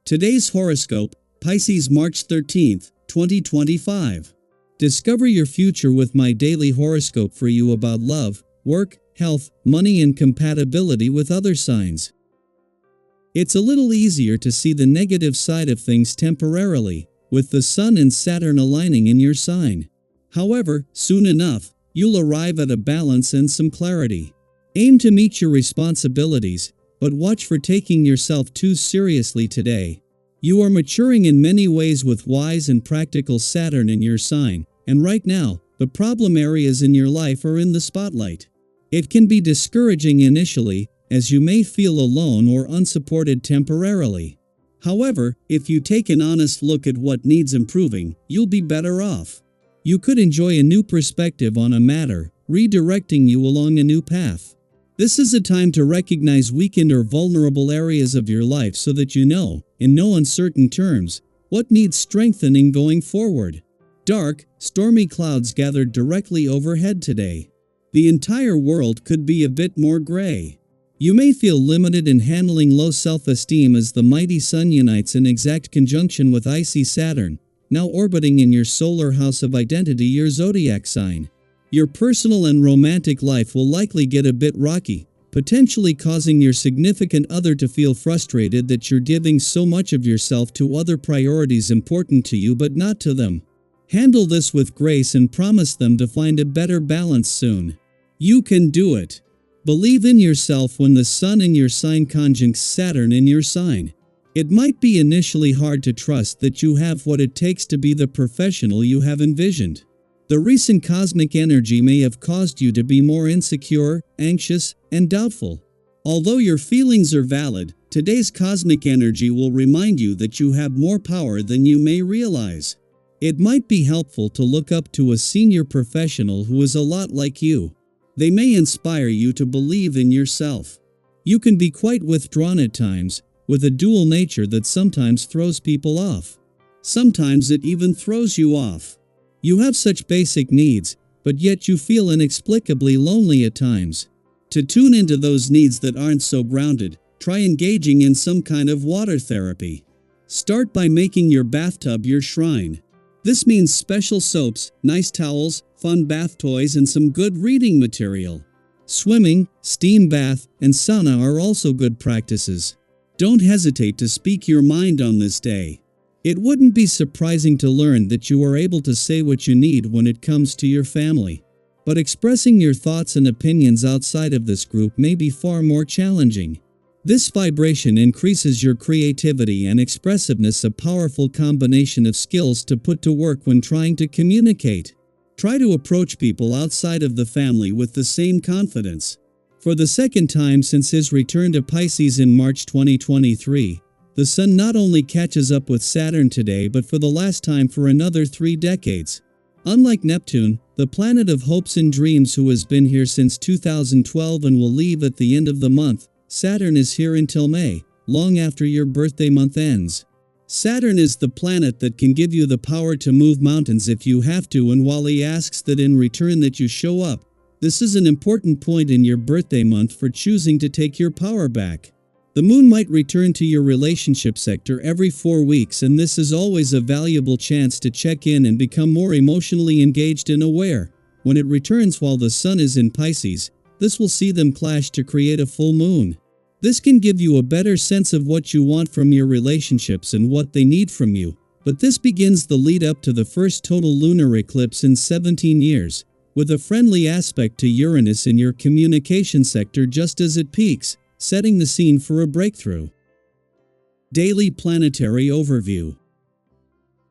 Today's horoscope, Pisces March 13th, 2025. Discover your future with my daily horoscope for you about love, work, health, money and compatibility with other signs. It's a little easier to see the negative side of things temporarily, with the Sun and Saturn aligning in your sign. However, soon enough, you'll arrive at a balance and some clarity. Aim to meet your responsibilities, but watch for taking yourself too seriously today. You are maturing in many ways with wise and practical Saturn in your sign, and right now, the problem areas in your life are in the spotlight. It can be discouraging initially, as you may feel alone or unsupported temporarily. However, if you take an honest look at what needs improving, you'll be better off. You could enjoy a new perspective on a matter, redirecting you along a new path. This is a time to recognize weakened or vulnerable areas of your life so that you know, in no uncertain terms, what needs strengthening going forward. Dark, stormy clouds gathered directly overhead today. The entire world could be a bit more gray. You may feel limited in handling low self-esteem as the mighty Sun unites in exact conjunction with icy Saturn, now orbiting in your solar house of identity, your zodiac sign. Your personal and romantic life will likely get a bit rocky, potentially causing your significant other to feel frustrated that you're giving so much of yourself to other priorities important to you but not to them. Handle this with grace and promise them to find a better balance soon. You can do it. Believe in yourself when the Sun in your sign conjuncts Saturn in your sign. It might be initially hard to trust that you have what it takes to be the professional you have envisioned. The recent cosmic energy may have caused you to be more insecure, anxious, and doubtful. Although your feelings are valid, today's cosmic energy will remind you that you have more power than you may realize. It might be helpful to look up to a senior professional who is a lot like you. They may inspire you to believe in yourself. You can be quite withdrawn at times, with a dual nature that sometimes throws people off. Sometimes it even throws you off. You have such basic needs, but yet you feel inexplicably lonely at times. To tune into those needs that aren't so grounded, try engaging in some kind of water therapy. Start by making your bathtub your shrine. This means special soaps, nice towels, fun bath toys, and some good reading material. Swimming, steam bath, and sauna are also good practices. Don't hesitate to speak your mind on this day. It wouldn't be surprising to learn that you are able to say what you need when it comes to your family. But expressing your thoughts and opinions outside of this group may be far more challenging. This vibration increases your creativity and expressiveness, a powerful combination of skills to put to work when trying to communicate. Try to approach people outside of the family with the same confidence. For the second time since his return to Pisces in March 2023, the Sun not only catches up with Saturn today but for the last time for another 3 decades. Unlike Neptune, the planet of hopes and dreams who has been here since 2012 and will leave at the end of the month, Saturn is here until May, long after your birthday month ends. Saturn is the planet that can give you the power to move mountains if you have to, and while he asks that in return that you show up, this is an important point in your birthday month for choosing to take your power back. The moon might return to your relationship sector every 4 weeks, and this is always a valuable chance to check in and become more emotionally engaged and aware. When it returns while the Sun is in Pisces, this will see them clash to create a full moon. This can give you a better sense of what you want from your relationships and what they need from you, but this begins the lead up to the first total lunar eclipse in 17 years, with a friendly aspect to Uranus in your communication sector just as it peaks, setting the scene for a breakthrough. Daily Planetary Overview.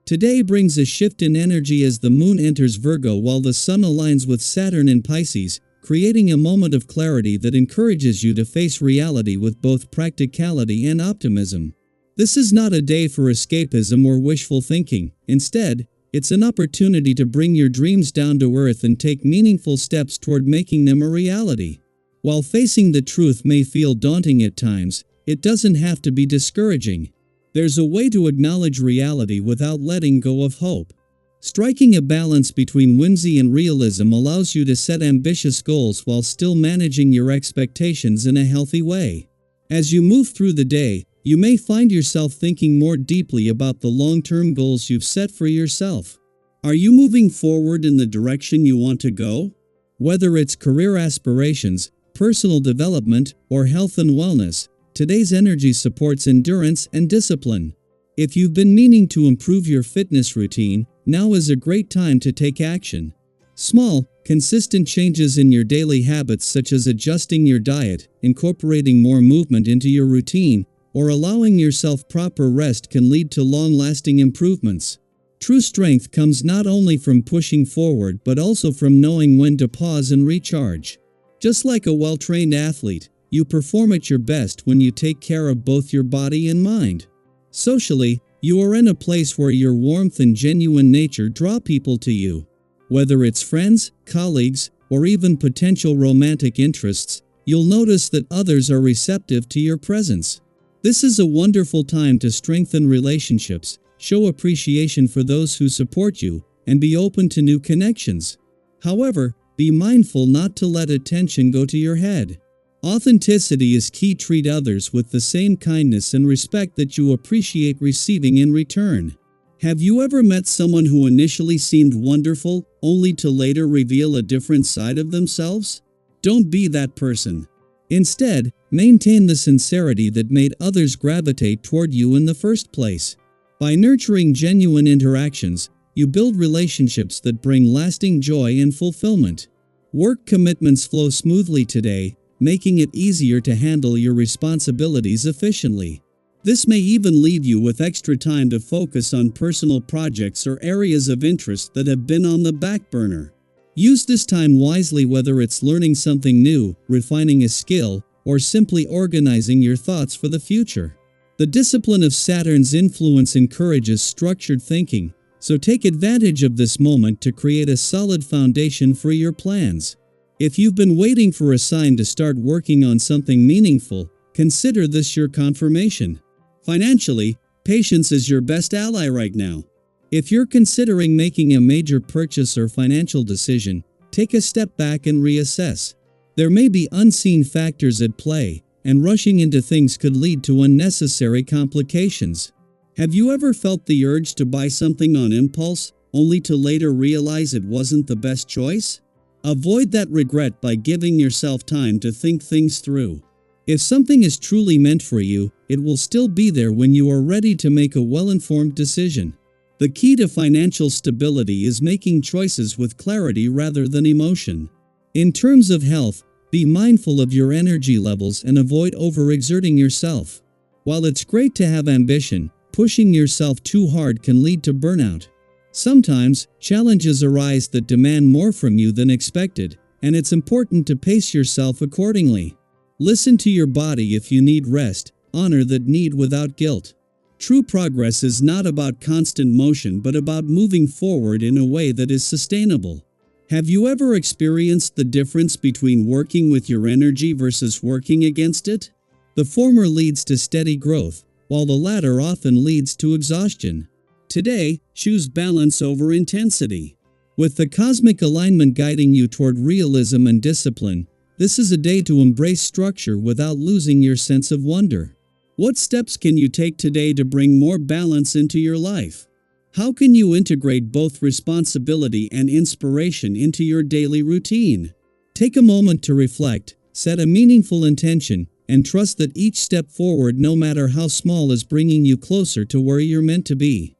Today brings a shift in energy as the moon enters Virgo while the Sun aligns with Saturn in Pisces, creating a moment of clarity that encourages you to face reality with both practicality and optimism. This is not a day for escapism or wishful thinking. Instead, it's an opportunity to bring your dreams down to earth and take meaningful steps toward making them a reality. While facing the truth may feel daunting at times, it doesn't have to be discouraging. There's a way to acknowledge reality without letting go of hope. Striking a balance between whimsy and realism allows you to set ambitious goals while still managing your expectations in a healthy way. As you move through the day, You may find yourself thinking more deeply about the long-term goals you've set for yourself. Are you moving forward in the direction you want to go? Whether it's career aspirations, personal development, or health and wellness, today's energy supports endurance and discipline. If you've been meaning to improve your fitness routine, now is a great time to take action. Small, consistent changes in your daily habits, such as adjusting your diet, incorporating more movement into your routine, or allowing yourself proper rest, can lead to long-lasting improvements. True strength comes not only from pushing forward but also from knowing when to pause and recharge. Just like a well-trained athlete, you perform at your best when you take care of both your body and mind. Socially, you are in a place where your warmth and genuine nature draw people to you. Whether it's friends, colleagues, or even potential romantic interests, you'll notice that others are receptive to your presence. This is a wonderful time to strengthen relationships, show appreciation for those who support you, and be open to new connections. However, be mindful not to let attention go to your head. Authenticity is key. Treat others with the same kindness and respect that you appreciate receiving in return. Have you ever met someone who initially seemed wonderful, only to later reveal a different side of themselves? Don't be that person. Instead, maintain the sincerity that made others gravitate toward you in the first place. By nurturing genuine interactions, you build relationships that bring lasting joy and fulfillment. Work commitments flow smoothly today, making it easier to handle your responsibilities efficiently. This may even leave you with extra time to focus on personal projects or areas of interest that have been on the back burner. Use this time wisely, whether it's learning something new, refining a skill, or simply organizing your thoughts for the future. The discipline of Saturn's influence encourages structured thinking, so take advantage of this moment to create a solid foundation for your plans. If you've been waiting for a sign to start working on something meaningful, consider this your confirmation. Financially, patience is your best ally right now. If you're considering making a major purchase or financial decision, take a step back and reassess. There may be unseen factors at play, and rushing into things could lead to unnecessary complications. Have you ever felt the urge to buy something on impulse, only to later realize it wasn't the best choice? Avoid that regret by giving yourself time to think things through. If something is truly meant for you, it will still be there when you are ready to make a well-informed decision. The key to financial stability is making choices with clarity rather than emotion. In terms of health, be mindful of your energy levels and avoid overexerting yourself. While it's great to have ambition, pushing yourself too hard can lead to burnout. Sometimes, challenges arise that demand more from you than expected, and it's important to pace yourself accordingly. Listen to your body if you need rest, honor that need without guilt. True progress is not about constant motion but about moving forward in a way that is sustainable. Have you ever experienced the difference between working with your energy versus working against it? The former leads to steady growth, while the latter often leads to exhaustion. Today, choose balance over intensity. With the cosmic alignment guiding you toward realism and discipline, this is a day to embrace structure without losing your sense of wonder. What steps can you take today to bring more balance into your life? How can you integrate both responsibility and inspiration into your daily routine? Take a moment to reflect, set a meaningful intention, and trust that each step forward, no matter how small, is bringing you closer to where you're meant to be.